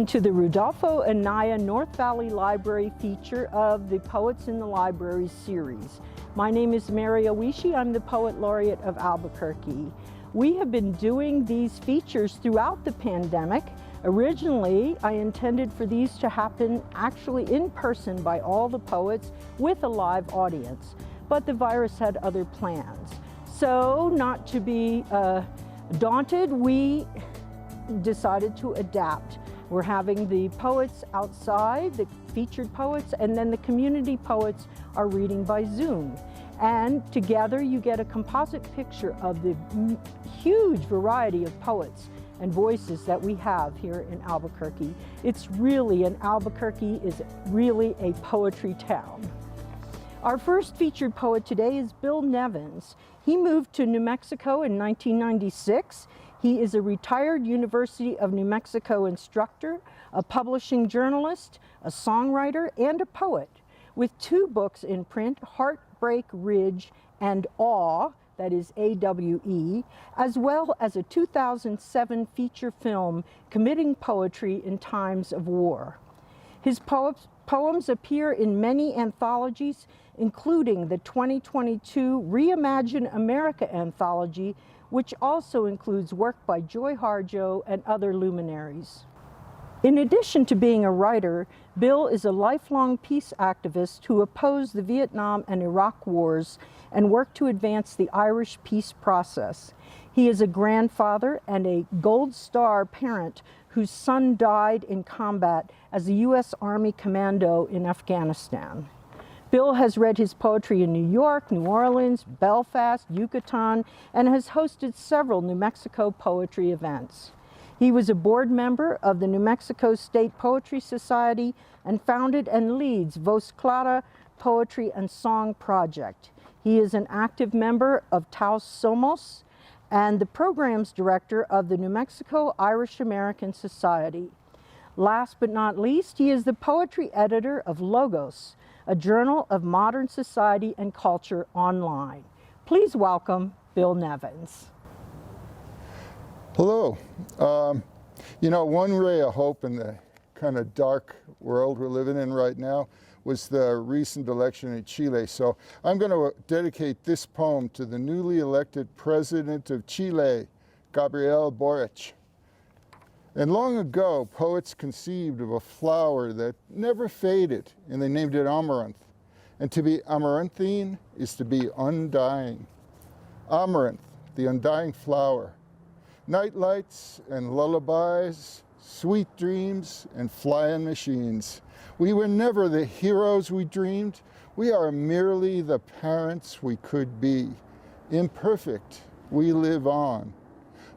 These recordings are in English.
Welcome to the Rudolfo Anaya North Valley Library feature of the Poets in the Library series. My name is Mary Oishi. I'm the Poet Laureate of Albuquerque. We have been doing these features throughout the pandemic. Originally, I intended for these to happen actually in person by all the poets with a live audience, but the virus had other plans. So, not to be daunted, we decided to adapt. We're having the poets outside, the featured poets, and then the community poets are reading by Zoom. And together you get a composite picture of the huge variety of poets and voices that we have here in Albuquerque. Albuquerque is really a poetry town. Our first featured poet today is Bill Nevins. He moved to New Mexico in 1996. He is a retired University of New Mexico instructor, a publishing journalist, a songwriter, and a poet, with 2 books in print, Heartbreak Ridge and Awe, that is A-W-E, as well as a 2007 feature film, Committing Poetry in Times of War. His poems appear in many anthologies, including the 2022 Reimagine America anthology, which also includes work by Joy Harjo and other luminaries. In addition to being a writer, Bill is a lifelong peace activist who opposed the Vietnam and Iraq wars and worked to advance the Irish peace process. He is a grandfather and a Gold Star parent whose son died in combat as a U.S. Army commando in Afghanistan. Bill has read his poetry in New York, New Orleans, Belfast, Yucatan, and has hosted several New Mexico poetry events. He was a board member of the New Mexico State Poetry Society and founded and leads Voz Clara Poetry and Song Project. He is an active member of Taos Somos and the programs director of the New Mexico Irish American Society. Last but not least, he is the poetry editor of Logos, a journal of modern society and culture online. Please welcome Bill Nevins. Hello. One ray of hope in the kind of dark world we're living in right now was the recent election in Chile. So I'm going to dedicate this poem to the newly elected president of Chile, Gabriel Boric. And long ago, poets conceived of a flower that never faded, and they named it amaranth. And to be amaranthine is to be undying. Amaranth, the undying flower. Nightlights and lullabies, sweet dreams and flying machines. We were never the heroes we dreamed. We are merely the parents we could be. Imperfect, we live on.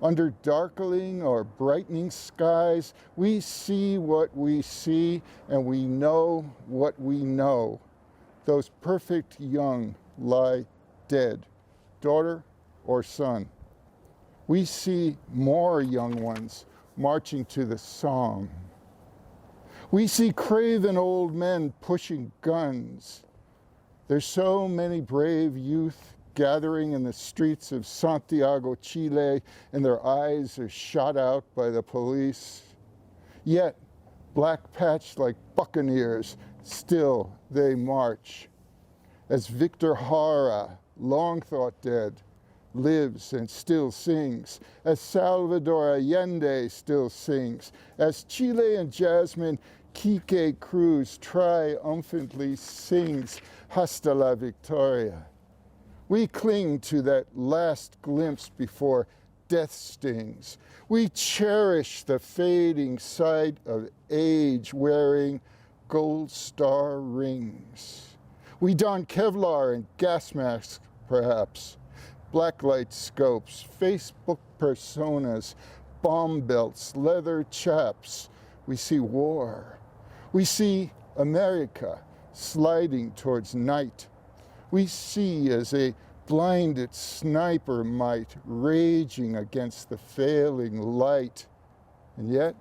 Under darkening or brightening skies, we see what we see and we know what we know. Those perfect young lie dead, daughter or son. We see more young ones marching to the song. We see craven old men pushing guns. There's so many brave youth gathering in the streets of Santiago, Chile, and their eyes are shot out by the police. Yet, black-patched like buccaneers, still they march. As Victor Jara, long thought dead, lives and still sings, as Salvador Allende still sings, as Chilean Jasmine Quique Cruz triumphantly sings Hasta la Victoria. We cling to that last glimpse before death stings. We cherish the fading sight of age wearing gold star rings. We don Kevlar and gas masks, perhaps, blacklight scopes, Facebook personas, bomb belts, leather chaps. We see war. We see America sliding towards night. We see as a blinded sniper might raging against the failing light. And yet,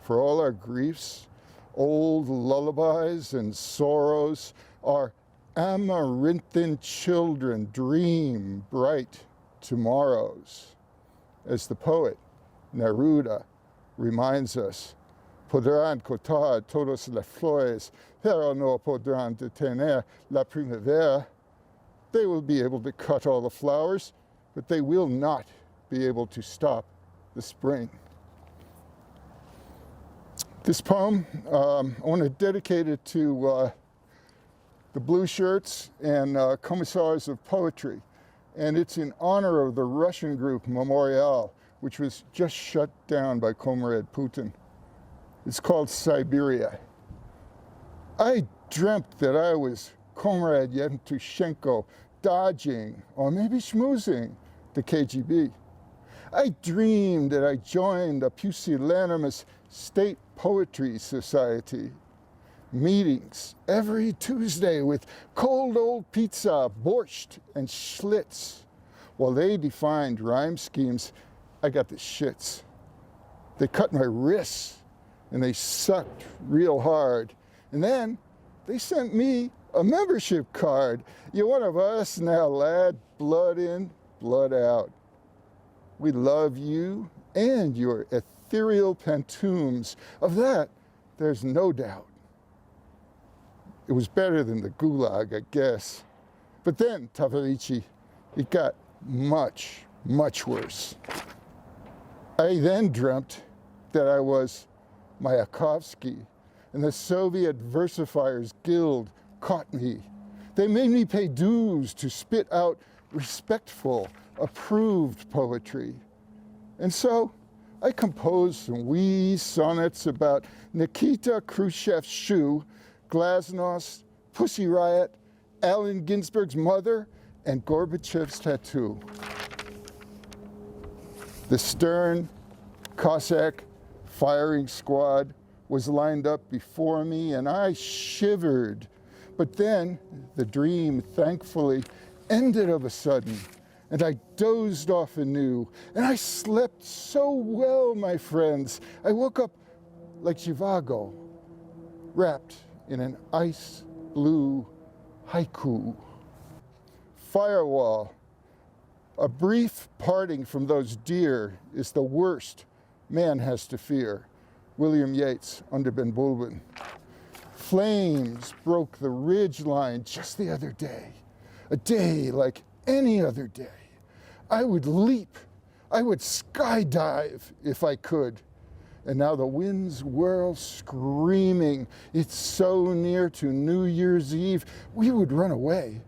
for all our griefs, old lullabies and sorrows, our amaranthine children dream bright tomorrows. As the poet Neruda reminds us, podrán cortar todas las flores, pero no podrán detener la primavera. They will be able to cut all the flowers, but they will not be able to stop the spring. This poem, I want to dedicate it to the Blue Shirts and Commissars of Poetry. And it's in honor of the Russian group Memorial, which was just shut down by Comrade Putin. It's called Siberia. I dreamt that I was Comrade Yevtushenko dodging, or maybe schmoozing, the KGB. I dreamed that I joined a pusillanimous state poetry society. Meetings every Tuesday with cold old pizza, borscht, and schlitz. While they defined rhyme schemes, I got the shits. They cut my wrists, and they sucked real hard. And then they sent me a membership card. You're one of us now, lad, blood in, blood out. We love you and your ethereal pantoums. Of that, there's no doubt. It was better than the gulag, I guess. But then, Tavarici, it got much, much worse. I then dreamt that I was Mayakovsky, and the Soviet Versifiers Guild caught me. They made me pay dues to spit out respectful, approved poetry. And so I composed some wee sonnets about Nikita Khrushchev's shoe, Glasnost, Pussy Riot, Allen Ginsberg's mother, and Gorbachev's tattoo. The stern Cossack firing squad was lined up before me, and I shivered. But then the dream, thankfully, ended of a sudden, and I dozed off anew, and I slept so well, my friends. I woke up like Zhivago, wrapped in an ice blue haiku. Firewall. A brief parting from those deer is the worst man has to fear. William Yeats, under Ben Bulbin. Flames broke the ridge line just the other day. A day like any other day. I would leap, I would skydive if I could. And now the winds whirl screaming. It's so near to New Year's Eve. We would run away,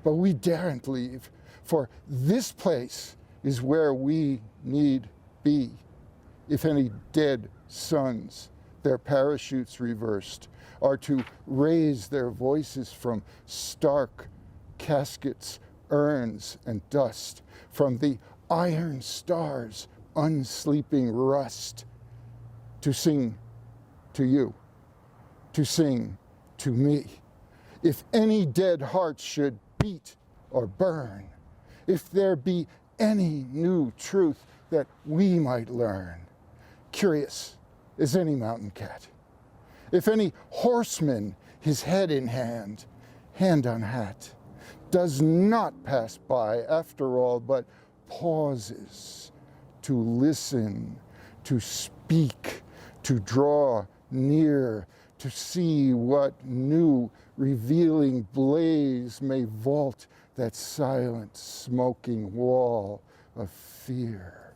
but we daren't leave. For this place is where we need be. If any dead sons, their parachutes reversed, are to raise their voices from stark caskets, urns, and dust, from the iron stars' unsleeping rust, to sing to you, to sing to me. If any dead hearts should beat or burn, if there be any new truth that we might learn, curious as any mountain cat. If any horseman, his head in hand, hand on hat, does not pass by after all, but pauses to listen, to speak, to draw near, to see what new revealing blaze may vault that silent, smoking wall of fear.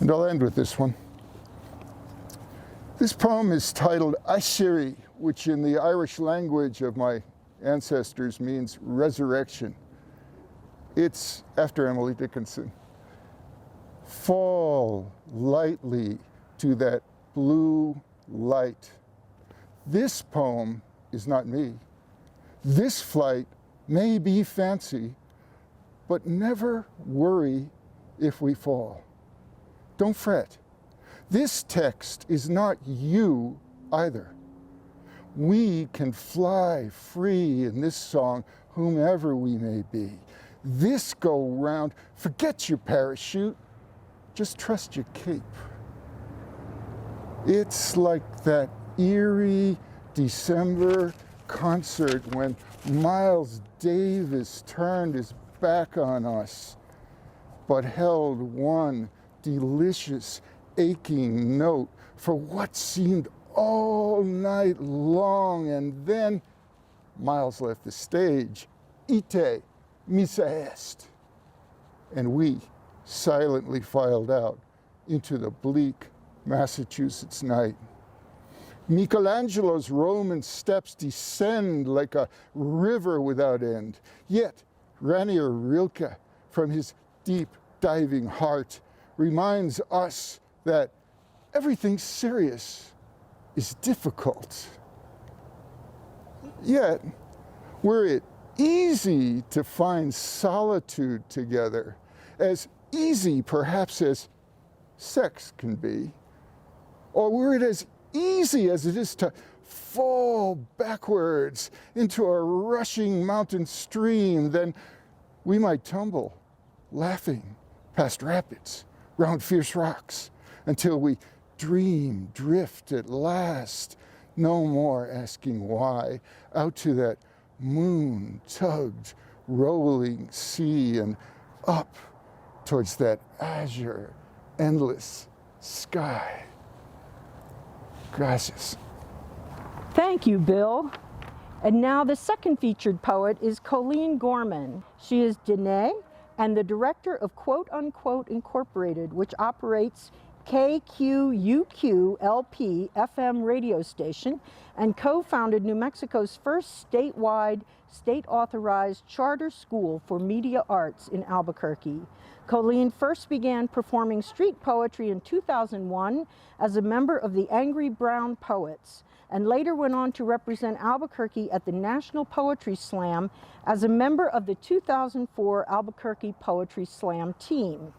And I'll end with this one. This poem is titled Ashiri, which in the Irish language of my ancestors means resurrection. It's after Emily Dickinson. Fall lightly to that blue light. This poem is not me. This flight may be fancy, but never worry if we fall. Don't fret. This text is not you either. We can fly free in this song, whomever we may be. This go round, forget your parachute, just trust your cape. It's like that eerie December concert when Miles Davis turned his back on us, but held one delicious, aching note for what seemed all night long. And then Miles left the stage. Ite, misa est. And we silently filed out into the bleak Massachusetts night. Michelangelo's Roman steps descend like a river without end. Yet Rainier Rilke, from his deep diving heart, reminds us that everything serious is difficult. Yet, were it easy to find solitude together, as easy perhaps as sex can be, or were it as easy as it is to fall backwards into a rushing mountain stream, then we might tumble, laughing, past rapids, round fierce rocks, until we drift at last, no more asking why, out to that moon-tugged, rolling sea and up towards that azure, endless sky. Gracias. Thank you, Bill. And now the second featured poet is Colleen Gorman. She is Diné and the director of Quote Unquote Incorporated, which operates KQUQ-LP FM radio station and co-founded New Mexico's first statewide, state-authorized charter school for media arts in Albuquerque. Colleen first began performing street poetry in 2001 as a member of the Angry Brown Poets, and later went on to represent Albuquerque at the National Poetry Slam as a member of the 2004 Albuquerque Poetry Slam team.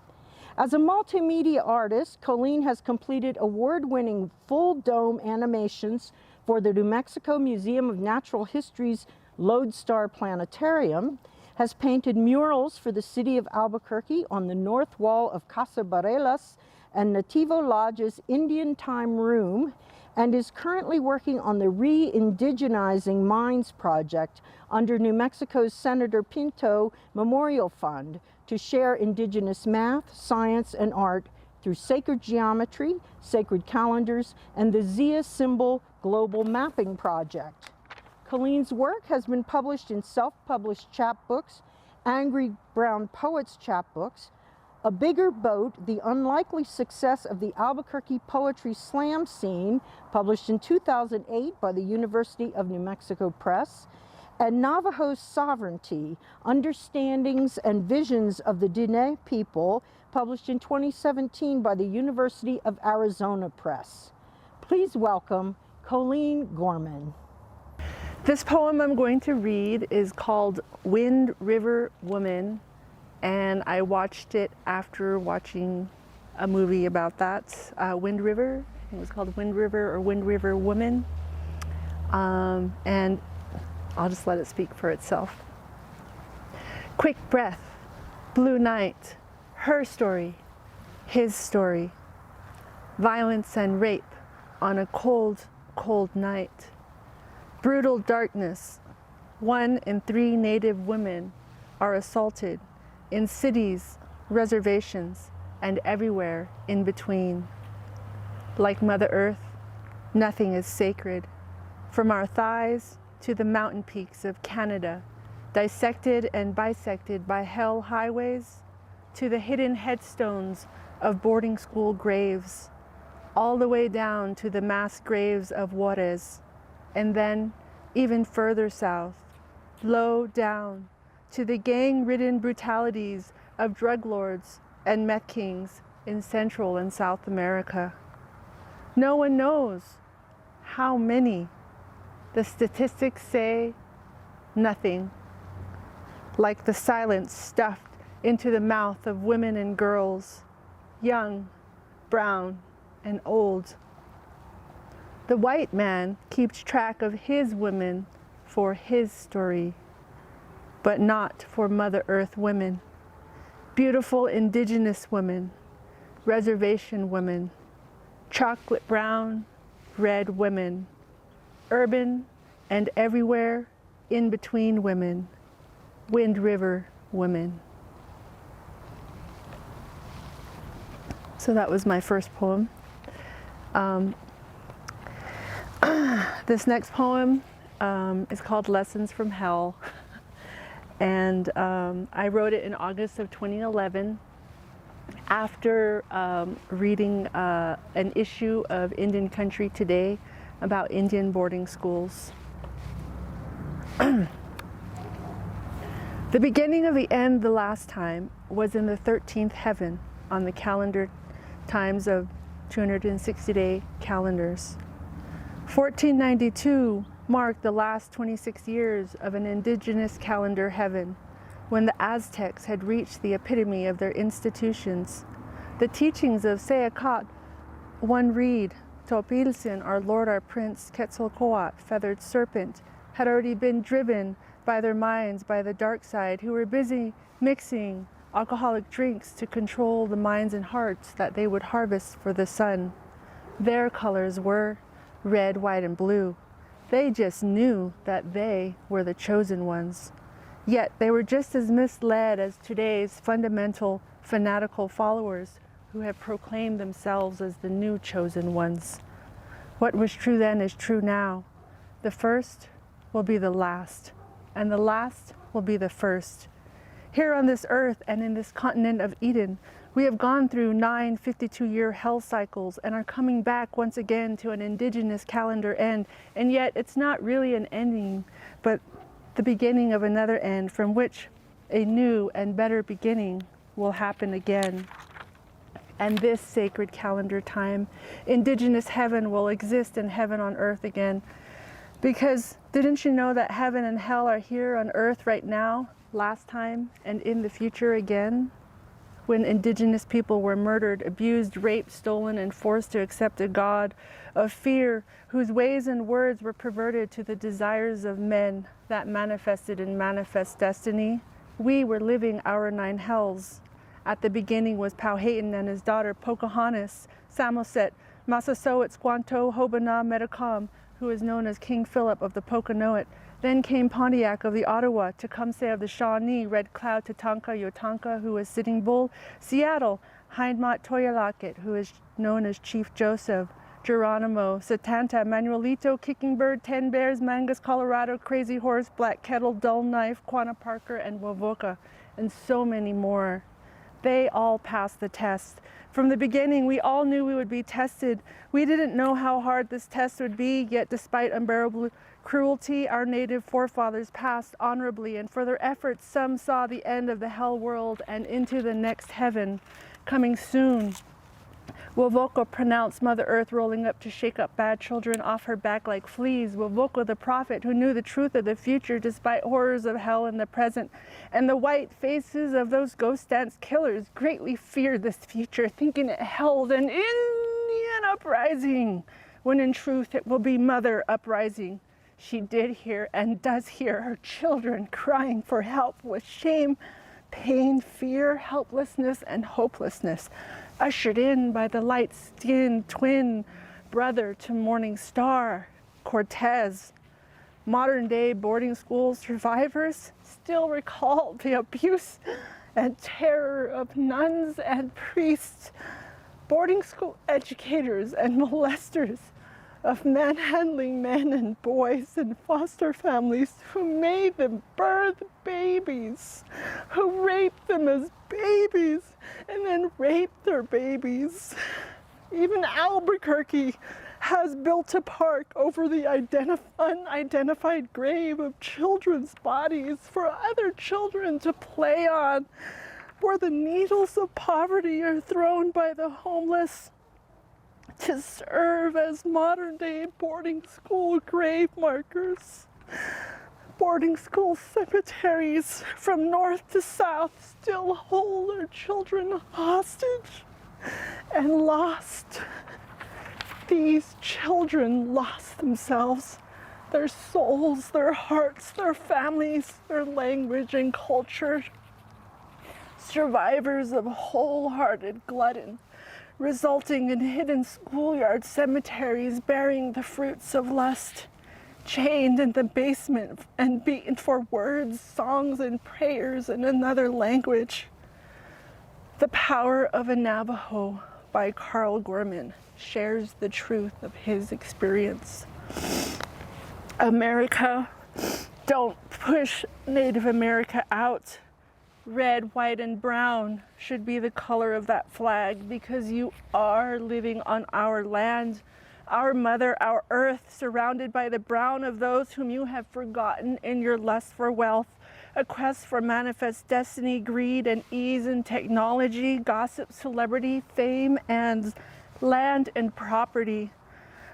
As a multimedia artist, Colleen has completed award-winning full-dome animations for the New Mexico Museum of Natural History's Lodestar Planetarium, has painted murals for the city of Albuquerque on the north wall of Casa Barelas and Nativo Lodge's Indian Time Room, and is currently working on the Re-Indigenizing Minds project under New Mexico's Senator Pinto Memorial Fund to share indigenous math, science, and art through sacred geometry, sacred calendars, and the Zia Symbol Global Mapping Project. Colleen's work has been published in self-published chapbooks, Angry Brown Poets chapbooks, A Bigger Boat, The Unlikely Success of the Albuquerque Poetry Slam Scene, published in 2008 by the University of New Mexico Press, and Navajo Sovereignty, Understandings and Visions of the Diné People, published in 2017 by the University of Arizona Press. Please welcome Colleen Gorman. This poem I'm going to read is called Wind River Woman, and I watched it after watching a movie about that, Wind River. I think it was called Wind River or Wind River Woman, and I'll just let it speak for itself. Quick breath, blue night, her story, his story, violence and rape on a cold, cold night. Brutal darkness. 1 in 3 Native women are assaulted in cities, reservations, and everywhere in between. Like Mother Earth, nothing is sacred. From our thighs to the mountain peaks of Canada, dissected and bisected by hell highways, to the hidden headstones of boarding school graves, all the way down to the mass graves of Juarez, and then even further south, low down, to the gang-ridden brutalities of drug lords and meth kings in Central and South America. No one knows how many. The statistics say nothing. Like the silence stuffed into the mouth of women and girls, young, brown, and old. The white man keeps track of his women for his story, but not for Mother Earth women, beautiful indigenous women, reservation women, chocolate brown, red women, urban and everywhere in between women, Wind River women. So that was my first poem. This next poem is called Lessons from Hell. And I wrote it in August of 2011 after reading an issue of Indian Country Today about Indian boarding schools. The beginning of the end the last time was in the 13th heaven on the calendar times of 260-day calendars. 1492 marked the last 26 years of an indigenous calendar heaven, when the Aztecs had reached the epitome of their institutions. The teachings of Seacat, One Reed, Topilzin, our Lord, our Prince, Quetzalcoatl, feathered serpent, had already been driven by their minds by the dark side, who were busy mixing alcoholic drinks to control the minds and hearts that they would harvest for the sun. Their colors were red, white, and blue. They just knew that they were the chosen ones. Yet they were just as misled as today's fundamental, fanatical followers who have proclaimed themselves as the new chosen ones. What was true then is true now. The first will be the last, and the last will be the first. Here on this earth and in this continent of Eden, we have gone through 9 52-year hell cycles and are coming back once again to an indigenous calendar end, and yet it's not really an ending, but the beginning of another end from which a new and better beginning will happen again. And this sacred calendar time, indigenous heaven will exist in heaven on earth again. Because didn't you know that heaven and hell are here on earth right now, last time, and in the future again? When indigenous people were murdered, abused, raped, stolen, and forced to accept a God of fear, whose ways and words were perverted to the desires of men that manifested in manifest destiny, we were living our 9 hells. At the beginning was Powhatan and his daughter Pocahontas, Samoset, Massasoit, Squanto, Hobana, Metacom, who is known as King Philip of the Pokanoet. Then came Pontiac of the Ottawa, Tecumseh of the Shawnee, Red Cloud, Tatanka, Yotanka, who is Sitting Bull, Seattle, Hindmont, Toyalaket, who is known as Chief Joseph, Geronimo, Satanta, Manuelito, Kicking Bird, 10 Bears, Mangus, Colorado, Crazy Horse, Black Kettle, Dull Knife, Quanah Parker, and Wovoka, and so many more. They all passed the test. From the beginning, we all knew we would be tested. We didn't know how hard this test would be, yet despite unbearable cruelty, our native forefathers passed honorably, and for their efforts, some saw the end of the hell world and into the next heaven coming soon. Wovoka pronounced Mother Earth rolling up to shake up bad children off her back like fleas. Wovoka, the prophet who knew the truth of the future despite horrors of hell in the present. And the white faces of those ghost dance killers greatly feared this future, thinking it held an Indian uprising, when in truth it will be Mother uprising. She did hear and does hear her children crying for help with shame, pain, fear, helplessness, and hopelessness, ushered in by the light-skinned twin brother to Morning Star, Cortez. Modern-day boarding school survivors still recall the abuse and terror of nuns and priests, boarding school educators and molesters, of manhandling men and boys in foster families who made them birth babies, who raped them as babies and then raped their babies. Even Albuquerque has built a park over the unidentified grave of children's bodies for other children to play on, where the needles of poverty are thrown by the homeless to serve as modern-day boarding school grave markers. Boarding school cemeteries from north to south still hold their children hostage and lost. These children lost themselves, their souls, their hearts, their families, their language and culture. Survivors of wholehearted glutton, resulting in hidden schoolyard cemeteries bearing the fruits of lust, chained in the basement and beaten for words, songs, and prayers in another language. The power of a Navajo by Colleen Gorman shares the truth of his experience. America, don't push Native America out. Red, white, and brown should be the color of that flag, because you are living on our land, our mother, our earth, surrounded by the brown of those whom you have forgotten in your lust for wealth, a quest for manifest destiny, greed, and ease and technology, gossip, celebrity, fame, and land and property.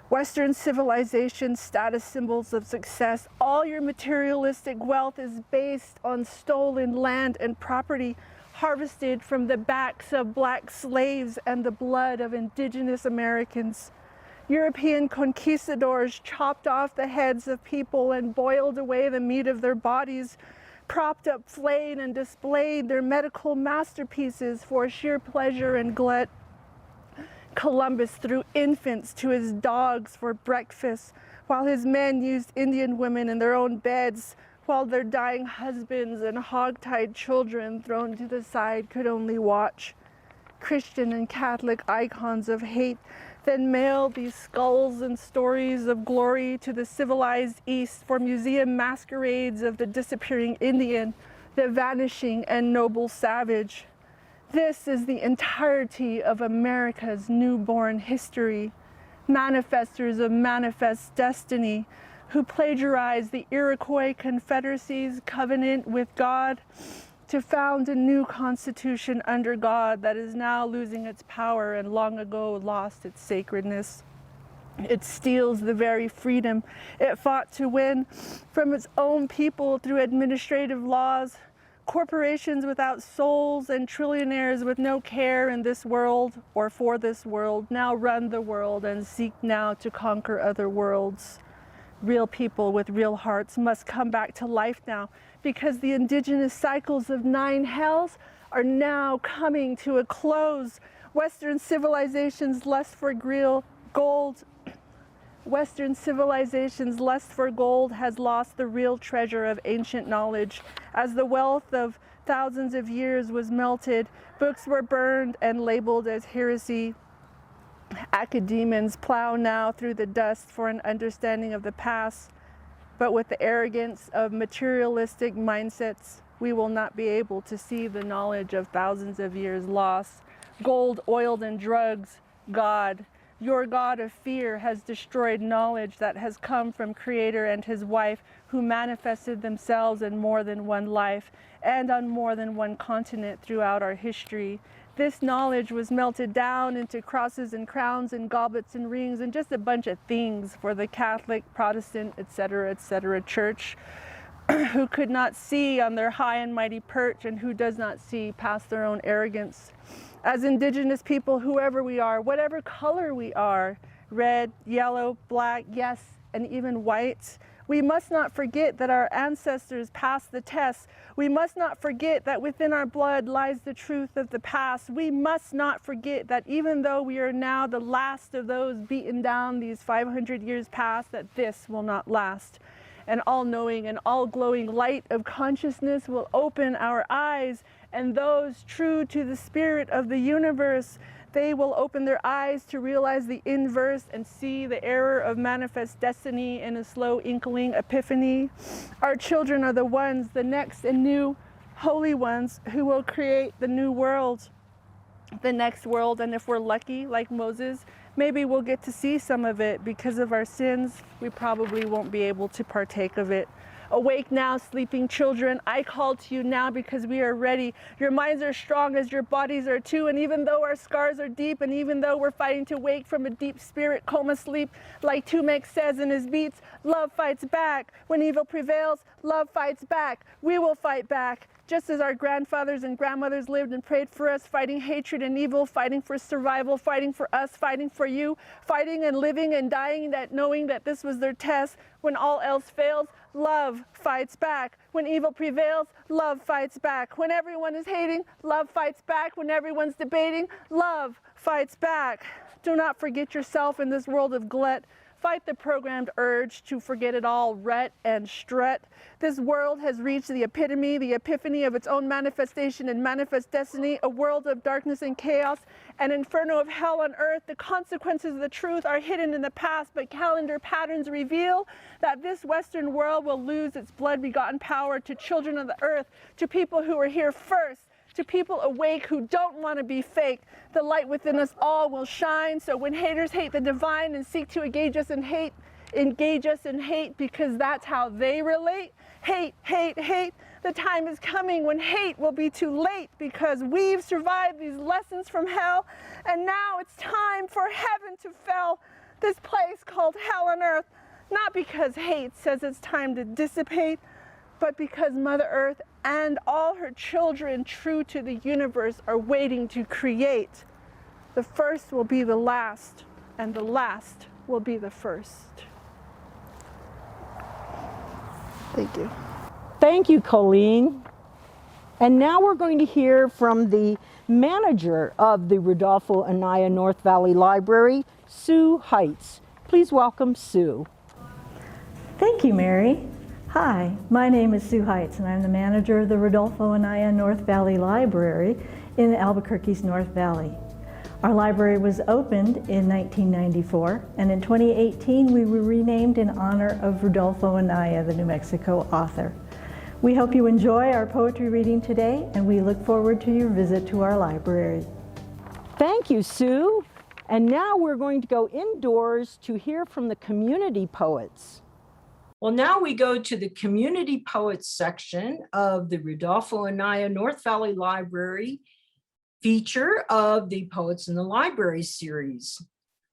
Western civilization, status symbols of success, all your materialistic wealth is based on stolen land and property harvested from the backs of black slaves and the blood of indigenous Americans. European conquistadors chopped off the heads of people and boiled away the meat of their bodies, propped up, flayed, and displayed their medical masterpieces for sheer pleasure and glut. Columbus threw infants to his dogs for breakfast, while his men used Indian women in their own beds, while their dying husbands and hog-tied children thrown to the side could only watch. Christian and Catholic icons of hate then mailed these skulls and stories of glory to the civilized East for museum masquerades of the disappearing Indian, the vanishing and noble savage. This is the entirety of America's newborn history. Manifestors of manifest destiny who plagiarized the Iroquois Confederacy's covenant with God to found a new constitution under God that is now losing its power and long ago lost its sacredness. It steals the very freedom it fought to win from its own people through administrative laws. Corporations without souls and trillionaires with no care in this world or for this world now run the world and seek now to conquer other worlds. Real people with real hearts must come back to life now, because the indigenous cycles of 9 hells are now coming to a close. Western civilization's lust for gold has lost the real treasure of ancient knowledge. As the wealth of thousands of years was melted, books were burned and labeled as heresy. Academicians plow now through the dust for an understanding of the past, but with the arrogance of materialistic mindsets, we will not be able to see the knowledge of thousands of years lost. Gold, oil, and drugs, God, your God of fear, has destroyed knowledge that has come from Creator and His wife, who manifested themselves in more than one life and on more than one continent throughout our history. This knowledge was melted down into crosses and crowns and goblets and rings and just a bunch of things for the Catholic, Protestant, etc., church, who could not see on their high and mighty perch and who does not see past their own arrogance. As indigenous people, whoever we are, whatever color we are, red, yellow, black, yes, and even white, we must not forget that our ancestors passed the test. We must not forget that within our blood lies the truth of the past. We must not forget that even though we are now the last of those beaten down these 500 years past, that this will not last. An all-knowing and all-glowing light of consciousness will open our eyes, and those true to the spirit of the universe, they will open their eyes to realize the inverse and see the error of manifest destiny in a slow inkling epiphany. Our children are the ones, the next and new holy ones, who will create the new world, the next world. And if we're lucky, like Moses, maybe we'll get to see some of it. Because of our sins, we probably won't be able to partake of it. Awake now, sleeping children. I call to you now because we are ready. Your minds are strong as your bodies are too. And even though our scars are deep, and even though we're fighting to wake from a deep spirit coma sleep, like Tumek says in his beats, love fights back. When evil prevails, love fights back. We will fight back. Just as our grandfathers and grandmothers lived and prayed for us, fighting hatred and evil, fighting for survival, fighting for us, fighting for you, fighting and living and dying, that knowing that this was their test. When all else fails, love fights back. When evil prevails, love fights back. When everyone is hating, love fights back. When everyone's debating, love fights back. Do not forget yourself in this world of glut. Fight the programmed urge to forget it all, rut and strut. This world has reached the epitome, the epiphany of its own manifestation and manifest destiny, a world of darkness and chaos, an inferno of hell on earth. The consequences of the truth are hidden in the past, but calendar patterns reveal that this Western world will lose its blood-begotten power to children of the earth, to people who were here first, to people awake who don't want to be fake. The light within us all will shine. So when haters hate the divine and seek to engage us in hate because that's how they relate. Hate, hate, hate. The time is coming when hate will be too late because we've survived these lessons from hell. And now it's time for heaven to fall. This place called hell on earth. Not because hate says it's time to dissipate, but because Mother Earth and all her children, true to the universe, are waiting to create. The first will be the last, and the last will be the first. Thank you. Thank you, Colleen. And now we're going to hear from the manager of the Rudolfo Anaya North Valley Library, Sue Heights. Please welcome Sue. Thank you, Mary. Hi, my name is Sue Heights, and I'm the manager of the Rudolfo Anaya North Valley Library in Albuquerque's North Valley. Our library was opened in 1994, and in 2018 we were renamed in honor of Rudolfo Anaya, the New Mexico author. We hope you enjoy our poetry reading today, and we look forward to your visit to our library. Thank you, Sue. And now we're going to go indoors to hear from the community poets. Well, now we go to the community poets section of the Rudolfo Anaya North Valley Library feature of the Poets in the Library series.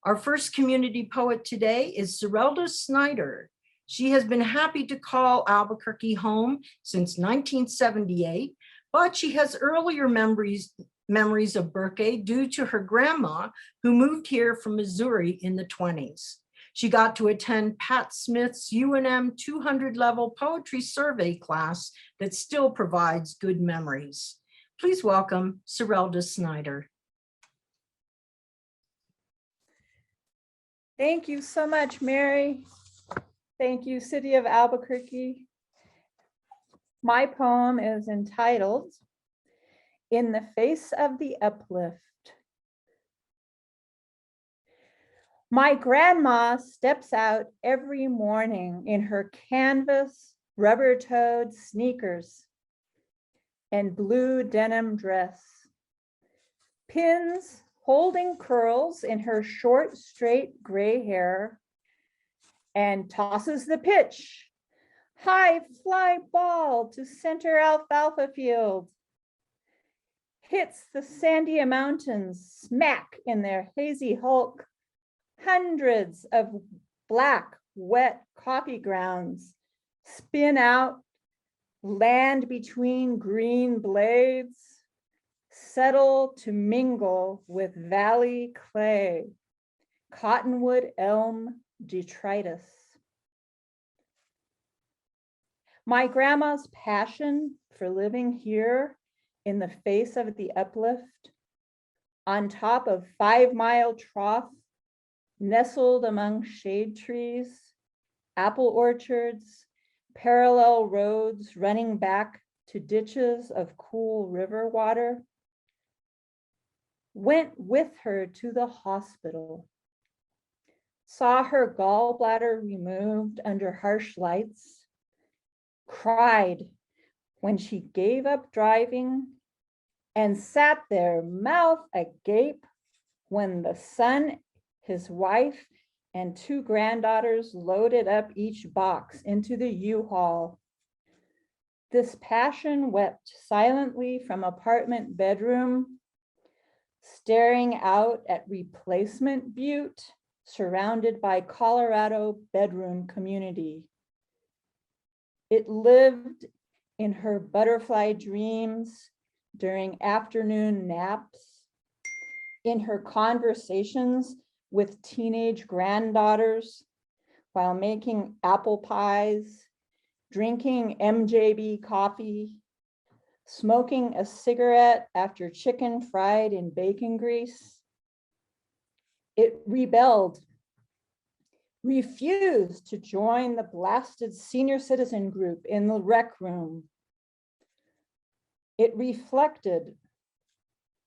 Our first community poet today is Serelda Snyder. She has been happy to call Albuquerque home since 1978, but she has earlier memories of Burke due to her grandma who moved here from Missouri in the 20s. She got to attend Pat Smith's UNM 200 level poetry survey class that still provides good memories. Please welcome Serelda Snyder. Thank you so much, Mary. Thank you, City of Albuquerque. My poem is entitled, In the Face of the Uplift. My grandma steps out every morning in her canvas rubber-toed sneakers and blue denim dress, pins holding curls in her short, straight gray hair, and tosses the pitch, high fly ball to center alfalfa field, hits the Sandia Mountains smack in their hazy hulk. Hundreds of black, wet coffee grounds spin out, land between green blades, settle to mingle with valley clay, cottonwood elm detritus. My grandma's passion for living here in the face of the uplift, on top of 5 Mile Trough, nestled among shade trees, apple orchards, parallel roads running back to ditches of cool river water, went with her to the hospital, saw her gallbladder removed under harsh lights, cried when she gave up driving, and sat there mouth agape when the son, his wife, and 2 granddaughters loaded up each box into the U-Haul. This passion wept silently from apartment bedroom, staring out at Replacement Butte, surrounded by Colorado bedroom community. It lived in her butterfly dreams during afternoon naps, in her conversations with teenage granddaughters while making apple pies, drinking MJB coffee, smoking a cigarette after chicken fried in bacon grease. It rebelled refused to join the blasted senior citizen group in the rec room. It reflected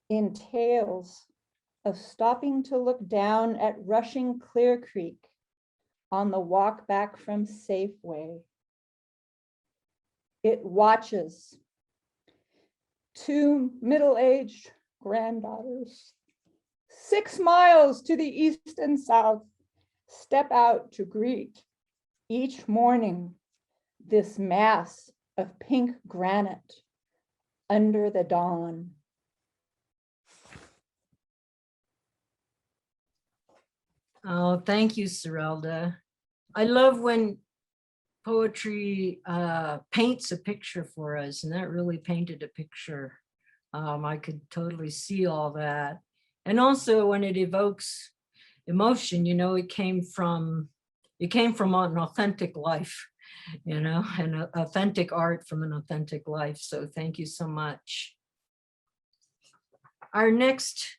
in tales of stopping to look down at rushing Clear Creek on the walk back from Safeway. It watches two middle-aged granddaughters, 6 miles to the east and south, step out to greet each morning this mass of pink granite under the dawn. Oh, thank you, Serelda. I love when poetry paints a picture for us, and that really painted a picture. I could totally see all that. And also when it evokes emotion, you know, it came from an authentic life, you know, and authentic art from an authentic life. So thank you so much. Our next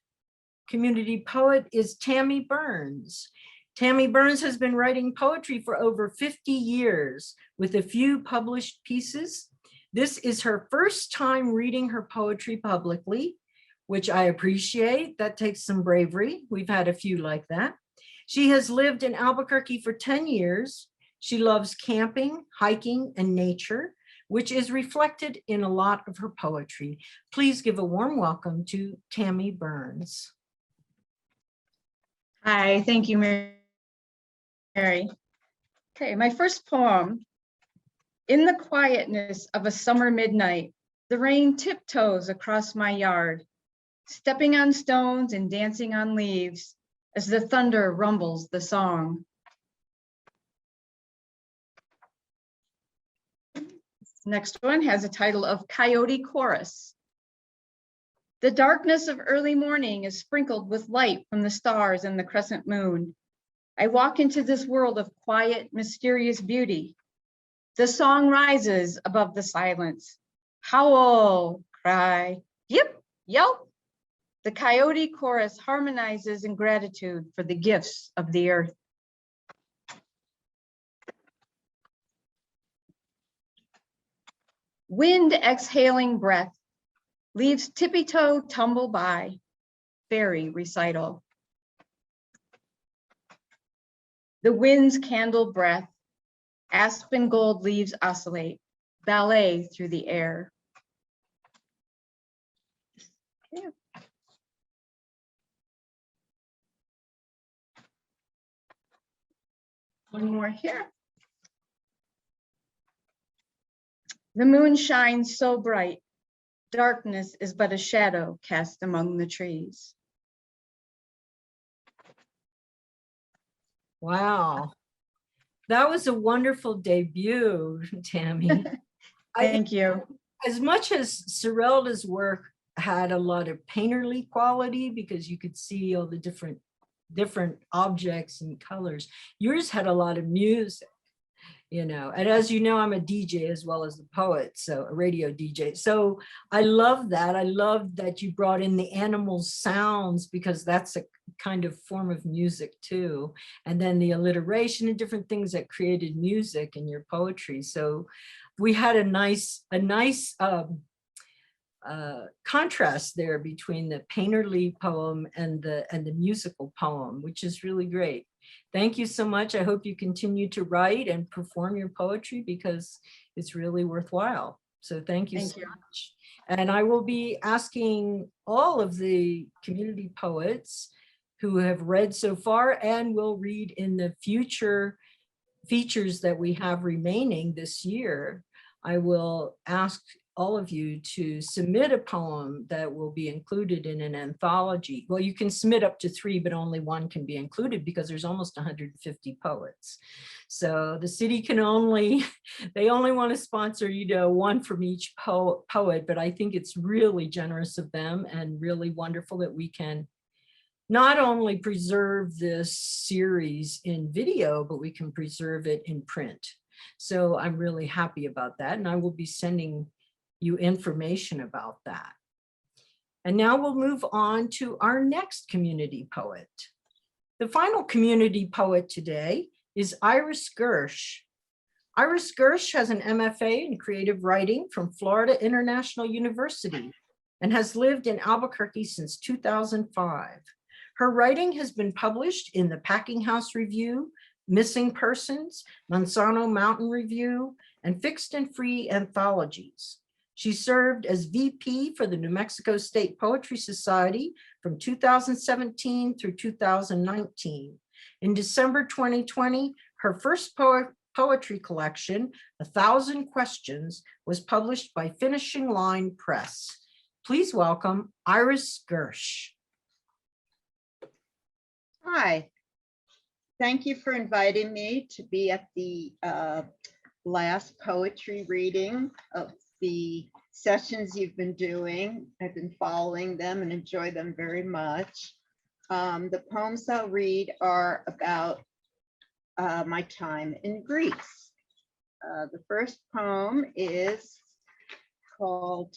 community poet is Tammy Burns. Tammy Burns has been writing poetry for over 50 years with a few published pieces. This is her first time reading her poetry publicly, which I appreciate. That takes some bravery. We've had a few like that. She has lived in Albuquerque for 10 years. She loves camping, hiking, and nature, which is reflected in a lot of her poetry. Please give a warm welcome to Tammy Burns. Hi, thank you, Mary. Okay, my first poem. In the quietness of a summer midnight, the rain tiptoes across my yard, stepping on stones and dancing on leaves as the thunder rumbles the song. Next one has a title of Coyote Chorus. The darkness of early morning is sprinkled with light from the stars and the crescent moon. I walk into this world of quiet, mysterious beauty. The song rises above the silence. Howl, cry, yip, yelp. The coyote chorus harmonizes in gratitude for the gifts of the earth. Wind exhaling breath, leaves tippy-toe tumble by, fairy recital. The wind's candle breath, aspen gold leaves oscillate, ballet through the air. Okay. One more here. The moon shines so bright, darkness is but a shadow cast among the trees. Wow. That was a wonderful debut, Tammy. Thank you. As much as Serelda's work had a lot of painterly quality because you could see all the different objects and colors, yours had a lot of music, you know. And as you know, I'm a DJ as well as a poet, so a radio DJ. So I love that. I love that you brought in the animals' sounds because that's a kind of form of music too. And then the alliteration and different things that created music in your poetry. So we had a nice contrast there between the painterly poem and the musical poem, which is really great. Thank you so much. I hope you continue to write and perform your poetry because it's really worthwhile. So thank you so much. And I will be asking all of the community poets who have read so far and will read in the future features that we have remaining this year. I will ask all of you to submit a poem that will be included in an anthology. Well, you can submit up to 3, but only 1 can be included because there's almost 150 poets. So the city can they only want to sponsor, you know, 1 from each poet, but I think it's really generous of them and really wonderful that we can not only preserve this series in video, but we can preserve it in print. So I'm really happy about that. And I will be sending you information about that. And now we'll move on to our next community poet. The final community poet today is Iris Gersh. Iris Gersh has an MFA in creative writing from Florida International University and has lived in Albuquerque since 2005. Her writing has been published in the Packing House Review, Missing Persons, Manzano Mountain Review, and Fixed and Free anthologies. She served as VP for the New Mexico State Poetry Society from 2017 through 2019. In December 2020, her first poetry collection, 1,000 Questions, was published by Finishing Line Press. Please welcome Iris Gersh. Hi, thank you for inviting me to be at the last poetry reading of the sessions you've been doing. I've been following them and enjoy them very much. The poems I'll read are about my time in Greece. The first poem is called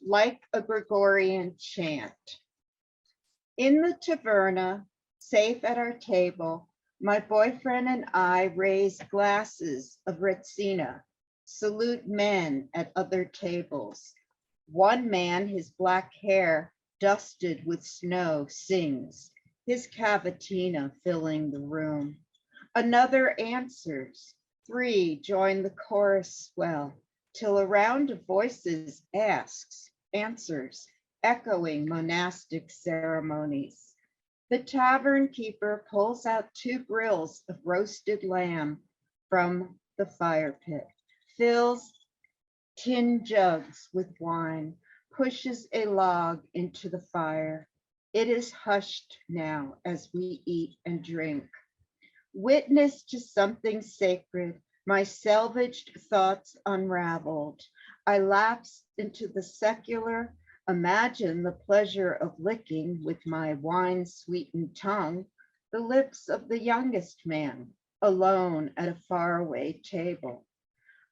Like a Gregorian Chant. In the taverna, safe at our table, my boyfriend and I raise glasses of Retsina, salute men at other tables. One man, his black hair dusted with snow, sings, his cavatina filling the room. Another answers, 3 join the chorus swell, till a round of voices answers, echoing monastic ceremonies. The tavern keeper pulls out 2 grills of roasted lamb from the fire pit, fills tin jugs with wine, pushes a log into the fire. It is hushed now as we eat and drink. Witness to something sacred, my salvaged thoughts unraveled. I lapsed into the secular. Imagine the pleasure of licking with my wine-sweetened tongue the lips of the youngest man, alone at a faraway table.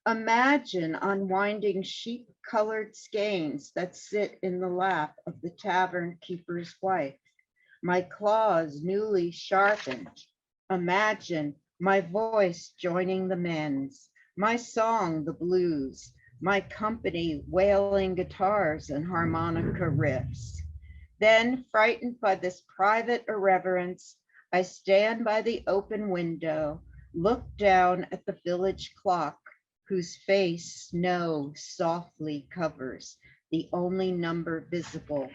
Imagine unwinding sheep-colored skeins that sit in the lap of the tavern keeper's wife, my claws newly sharpened. Imagine my voice joining the men's, my song the blues, my company wailing guitars and harmonica riffs. Then, frightened by this private irreverence, I stand by the open window, look down at the village clock, whose face snow softly covers, the only number visible,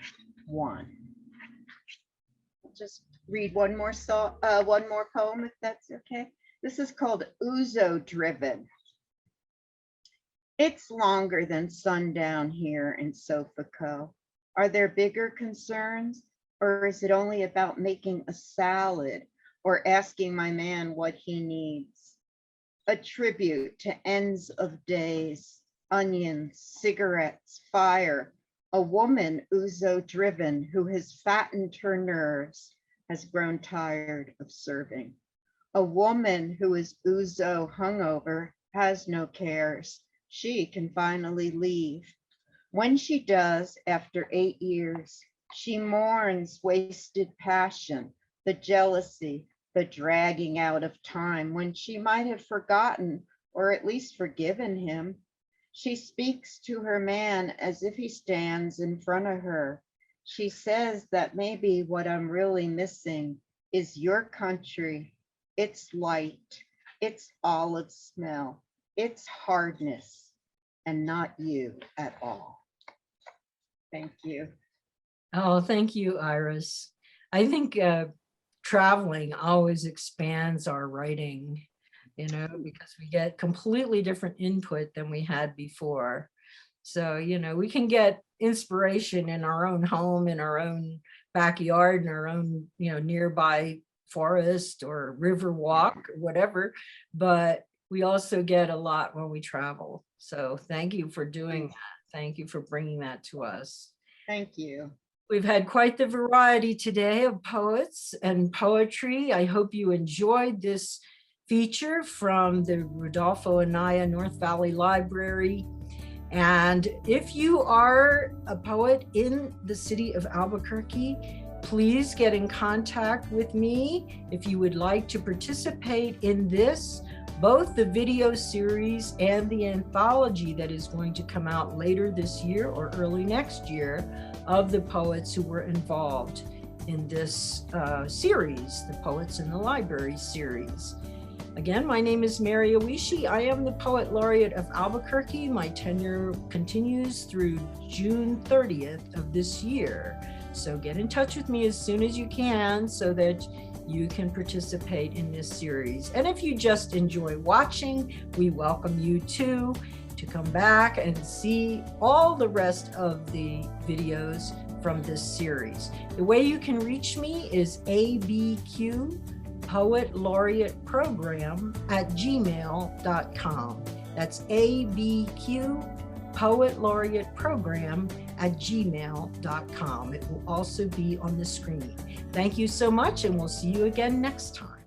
1. I'll just read one more poem, if that's okay. This is called Ouzo Driven. It's longer than sundown here in Sofico. Are there bigger concerns, or is it only about making a salad or asking my man what he needs? A tribute to ends of days, onions, cigarettes, fire, a woman ouzo driven who has fattened her nerves, has grown tired of serving. A woman who is ouzo hungover, has no cares. She can finally leave. When she does, after 8 years, she mourns wasted passion, the jealousy, the dragging out of time when she might have forgotten or at least forgiven him. She speaks to her man as if he stands in front of her. She says that maybe what I'm really missing is your country, its light, its olive smell, its hardness, and not you at all. Thank you. Oh, thank you, Iris. I think traveling always expands our writing, you know, because we get completely different input than we had before. So, you know, we can get inspiration in our own home, in our own backyard, in our own, you know, nearby forest or river walk or whatever, but we also get a lot when we travel. So thank you for doing that. Thank you for bringing that to us. Thank you. We've had quite the variety today of poets and poetry. I hope you enjoyed this feature from the Rudolfo Anaya North Valley Library. And if you are a poet in the city of Albuquerque, Please get in contact with me if you would like to participate in this, both the video series and the anthology that is going to come out later this year or early next year of the poets who were involved in this series, the Poets in the Library series. Again, my name is Mary Oishi. I am the Poet Laureate of Albuquerque. My tenure continues through June 30th of this year. So get in touch with me as soon as you can so that you can participate in this series. And if you just enjoy watching, we welcome you too to come back and see all the rest of the videos from this series. The way you can reach me is ABQ Poet Laureate Program @gmail.com. That's ABQ Poet Laureate Program @gmail.com. It will also be on the screen. Thank you so much, and we'll see you again next time.